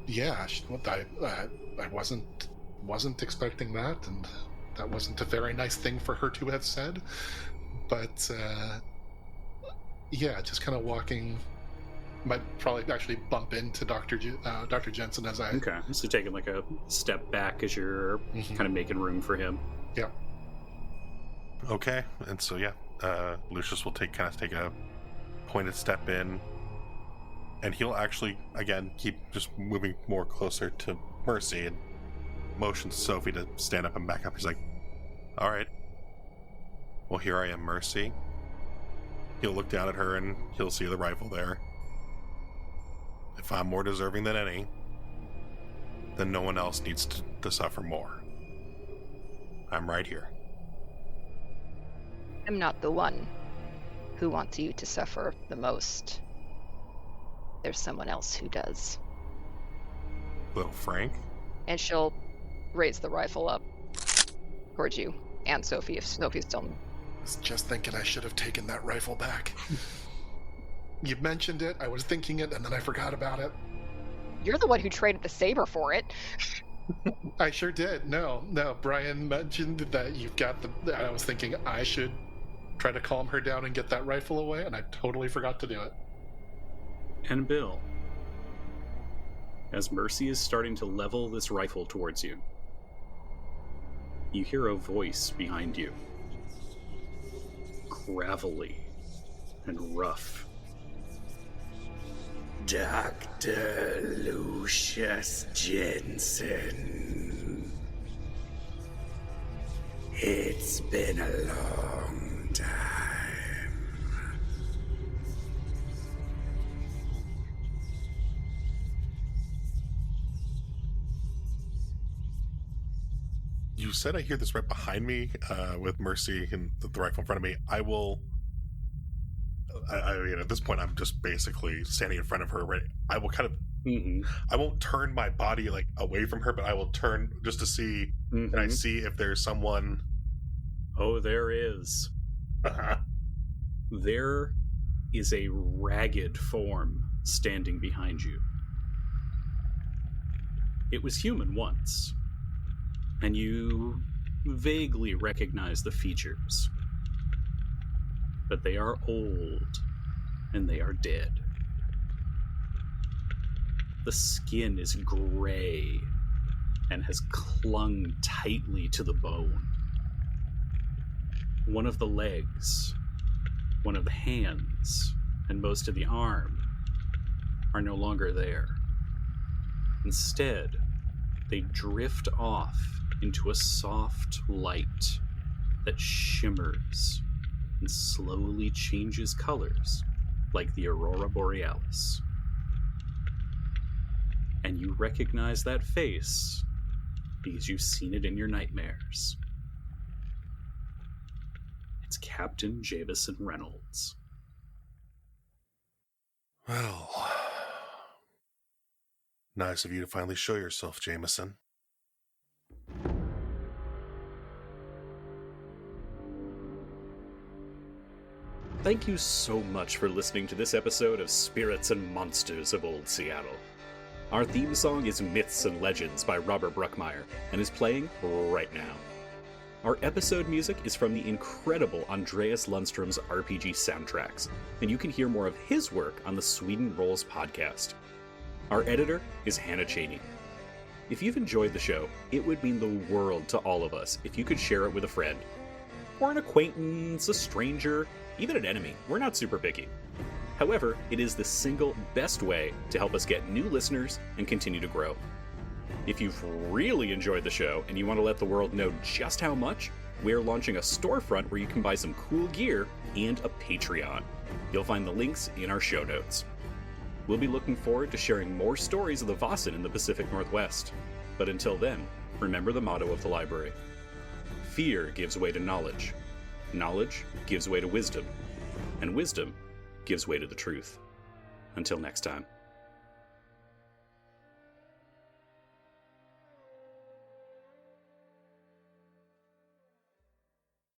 S2: yeah. I wasn't expecting that, and that wasn't a very nice thing for her to have said. But yeah, just kind of walking. Might probably actually bump into Dr. Jensen as I...
S1: Okay, so taking like a step back as you're kind of making room for him.
S2: Yeah.
S3: Okay, and so yeah, Lucius will take a pointed step in, and he'll actually again keep just moving more closer to Mercy and motions Sofie to stand up and back up. He's like, "All right, well here I am, Mercy." He'll look down at her and he'll see the rifle there. If I'm more deserving than any, then no one else needs to suffer more. I'm right here.
S5: I'm not the one who wants you to suffer the most. There's someone else who does.
S3: Little Frank?
S5: And she'll raise the rifle up towards you and Sofie, if Sofie's still...
S2: I was just thinking I should have taken that rifle back. You mentioned it, I was thinking it, and then I forgot about it.
S5: You're the one who traded the saber for it.
S2: I sure did. No, Brian mentioned that you've got I was thinking I should try to calm her down and get that rifle away, and I totally forgot to do it.
S1: And Bill, as Mercy is starting to level this rifle towards you, you hear a voice behind you. Gravelly and rough. Dr. Lucius Jensen. It's been a long time.
S3: You said I hear this right behind me, with Mercy and the rifle in front of me. I mean, at this point, I'm just basically standing in front of her. Right? I will kind of, I won't turn my body like away from her, but I will turn just to see, and I see if there's someone.
S1: Oh, there is. There is a ragged form standing behind you. It was human once, and you vaguely recognize the features. But they are old, and they are dead. The skin is gray and has clung tightly to the bone. One of the legs, one of the hands, and most of the arm are no longer there. Instead, they drift off into a soft light that shimmers and slowly changes colors like the aurora borealis. And you recognize that face because you've seen it in your nightmares. It's Captain Jameson Reynolds.
S3: Well, nice of you to finally show yourself, Jameson.
S1: Thank you so much for listening to this episode of Spirits and Monsters of Old Seattle. Our theme song is Myths and Legends by Robert Bruckmeyer and is playing right now. Our episode music is from the incredible Andreas Lundstrom's RPG soundtracks, and you can hear more of his work on the Sweden Rolls podcast. Our editor is Hannah Cheney. If you've enjoyed the show, it would mean the world to all of us if you could share it with a friend, or an acquaintance, a stranger, even an enemy. We're not super picky. However, it is the single best way to help us get new listeners and continue to grow. If you've really enjoyed the show and you want to let the world know just how much, we're launching a storefront where you can buy some cool gear and a Patreon. You'll find the links in our show notes. We'll be looking forward to sharing more stories of the Vashon in the Pacific Northwest. But until then, remember the motto of the library. Fear gives way to knowledge. Knowledge gives way to wisdom. And wisdom gives way to the truth. Until next time.